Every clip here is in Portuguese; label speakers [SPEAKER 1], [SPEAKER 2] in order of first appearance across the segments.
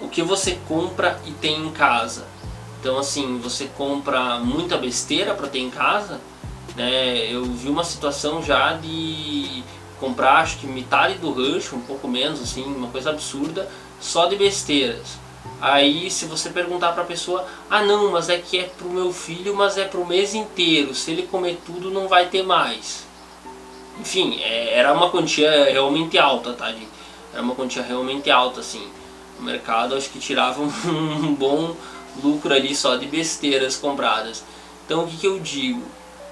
[SPEAKER 1] o que você compra e tem em casa. Então assim, você compra muita besteira para ter em casa, né? Eu vi uma situação já de comprar acho que metade do rancho, um pouco menos assim, uma coisa absurda, só de besteiras. Aí se você perguntar para a pessoa, ah não, mas é que é pro meu filho, mas é pro mês inteiro, se ele comer tudo não vai ter mais. Enfim, era uma quantia realmente alta, tá, gente? Era uma quantia realmente alta, assim. O mercado acho que tirava um bom lucro ali só de besteiras compradas. Então o que eu digo?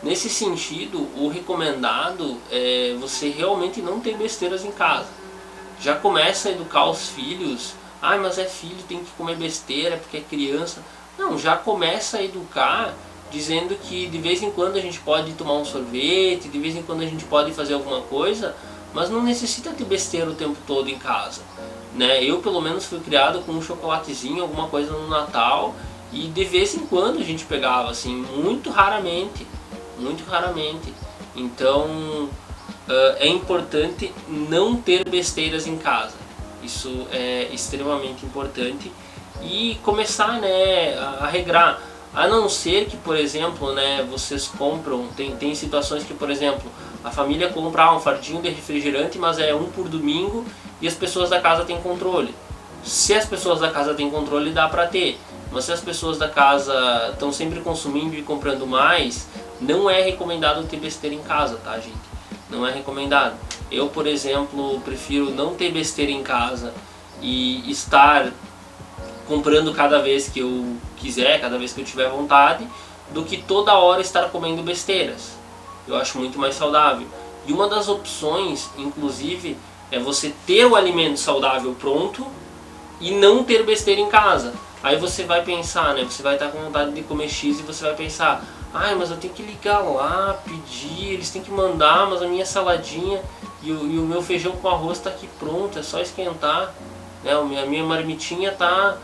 [SPEAKER 1] Nesse sentido, o recomendado é você realmente não ter besteiras em casa. Já começa a educar os filhos. Ah, mas é filho, tem que comer besteira porque é criança. Não, já começa a educar dizendo que de vez em quando a gente pode tomar um sorvete, de vez em quando a gente pode fazer alguma coisa, mas não necessita ter besteira o tempo todo em casa, né? Eu pelo menos fui criado com um chocolatezinho, alguma coisa no Natal, e de vez em quando a gente pegava, assim, muito raramente, muito raramente. Então é importante não ter besteiras em casa, isso é extremamente importante, e começar, né, a regrar. A não ser que, por exemplo, né, vocês compram, tem situações que, por exemplo, a família compra um fardinho de refrigerante, mas é um por domingo e as pessoas da casa têm controle. Se as pessoas da casa têm controle, dá pra ter. Mas se as pessoas da casa estão sempre consumindo e comprando mais, não é recomendado ter besteira em casa, tá, gente? Não é recomendado. Eu, por exemplo, prefiro não ter besteira em casa e estar comprando cada vez que eu quiser, cada vez que eu tiver vontade, do que toda hora estar comendo besteiras. Eu acho muito mais saudável. E uma das opções, inclusive, é você ter o alimento saudável pronto e não ter besteira em casa. Aí você vai pensar, né? Você vai estar com vontade de comer X e você vai pensar, ai, mas eu tenho que ligar lá, pedir, eles têm que mandar, mas a minha saladinha e o meu feijão com arroz está aqui pronto, é só esquentar, né? A minha marmitinha tá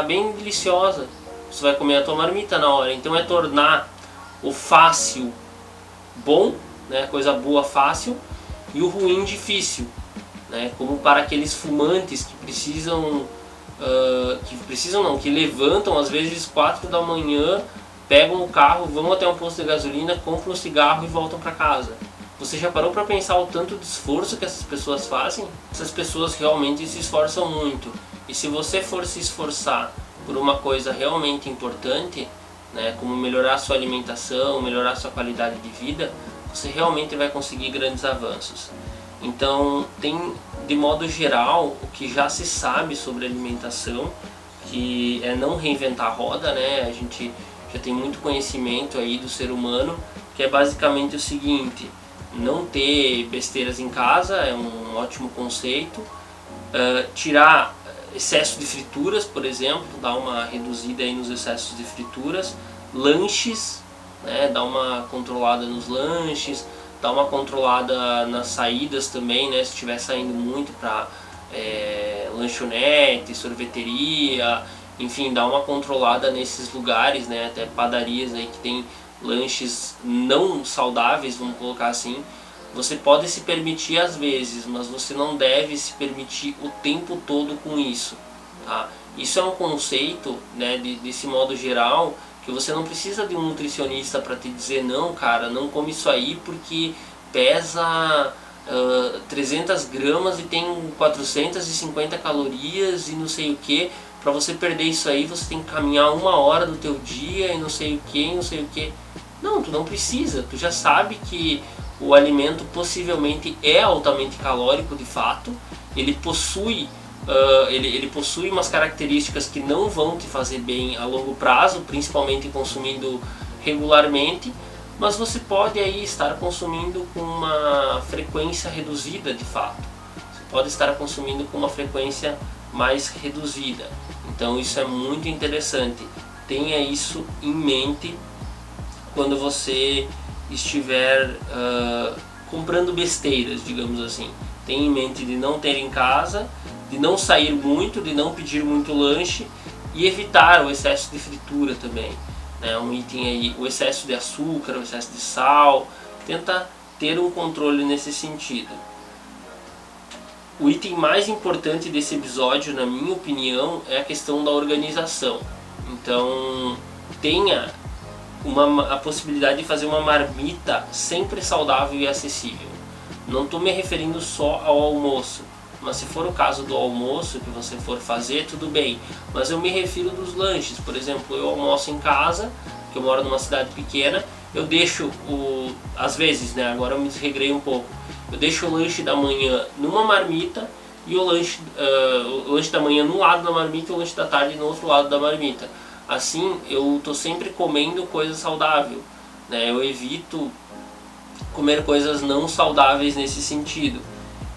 [SPEAKER 1] bem deliciosa. Você vai comer a tua marmita na hora. Então é tornar o fácil bom, né, coisa boa fácil, e o ruim difícil, né, como para aqueles fumantes que precisam, que levantam às vezes 4 da manhã, pegam o carro, vão até um posto de gasolina, compram um cigarro e voltam para casa. Você já parou para pensar o tanto de esforço que essas pessoas fazem? Essas pessoas realmente se esforçam muito. E se você for se esforçar por uma coisa realmente importante, né, como melhorar a sua alimentação, melhorar a sua qualidade de vida, você realmente vai conseguir grandes avanços. Então, tem de modo geral o que já se sabe sobre alimentação, que é não reinventar a roda, né? A gente já tem muito conhecimento aí do ser humano, que é basicamente o seguinte: não ter besteiras em casa é um ótimo conceito, tirar excesso de frituras, por exemplo, dar uma reduzida aí nos excessos de frituras, lanches, né, dar uma controlada nos lanches, dar uma controlada nas saídas também, né, se estiver saindo muito para lanchonete, sorveteria, enfim, dar uma controlada nesses lugares, né, até padarias aí que tem lanches não saudáveis, vamos colocar assim. Você pode se permitir às vezes, mas você não deve se permitir o tempo todo com isso, tá? Isso é um conceito, né, desse modo geral, que você não precisa de um nutricionista para te dizer, não, cara, não come isso aí porque pesa 300 gramas e tem 450 calorias e não sei o que. Para você perder isso aí, você tem que caminhar 1 hora do teu dia e não sei o que, não sei o que. Não, tu não precisa, tu já sabe que o alimento possivelmente é altamente calórico de fato, ele possui umas características que não vão te fazer bem a longo prazo, principalmente consumindo regularmente, mas você pode aí estar consumindo com uma frequência reduzida de fato. Você pode estar consumindo com uma frequência mais reduzida. Então isso é muito interessante. Tenha isso em mente quando você estiver comprando besteiras, digamos assim. Tenha em mente de não ter em casa, de não sair muito, de não pedir muito lanche e evitar o excesso de fritura também, né? Um item aí, o excesso de açúcar, o excesso de sal. Tenta ter um controle nesse sentido. O item mais importante desse episódio, na minha opinião, é a questão da organização. Então, tenha a possibilidade de fazer uma marmita sempre saudável e acessível. Não estou me referindo só ao almoço, mas se for o caso do almoço que você for fazer, tudo bem. Mas eu me refiro dos lanches. Por exemplo, eu almoço em casa, que eu moro numa cidade pequena, eu deixo às vezes, né, agora eu me desregrei um pouco, eu deixo o lanche da manhã numa marmita e o lanche da manhã num lado da marmita e o lanche da tarde no outro lado da marmita. Assim eu estou sempre comendo coisa saudável, né? Eu evito comer coisas não saudáveis nesse sentido.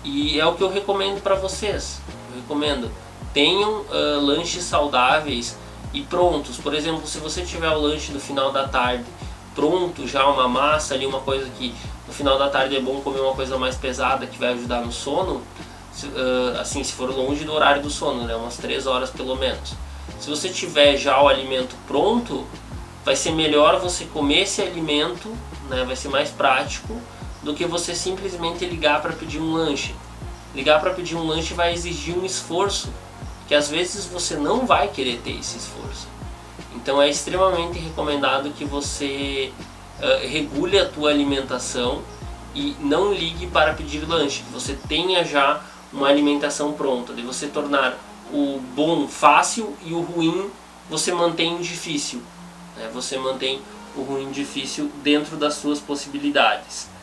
[SPEAKER 1] E é o que eu recomendo para vocês. Eu recomendo, tenham lanches saudáveis e prontos. Por exemplo, se você tiver o lanche do final da tarde pronto, já uma massa ali, uma coisa que no final da tarde é bom comer uma coisa mais pesada que vai ajudar no sono, assim, se for longe do horário do sono, né, umas 3 horas pelo menos. Se você tiver já o alimento pronto, vai ser melhor você comer esse alimento, né, vai ser mais prático do que você simplesmente ligar para pedir um lanche. Ligar para pedir um lanche vai exigir um esforço que às vezes você não vai querer ter esse esforço. Então é extremamente recomendado que você regule a tua alimentação e não ligue para pedir lanche, que você tenha já uma alimentação pronta, de você tornar o bom fácil e o ruim você mantém difícil, né? Você mantém o ruim difícil dentro das suas possibilidades.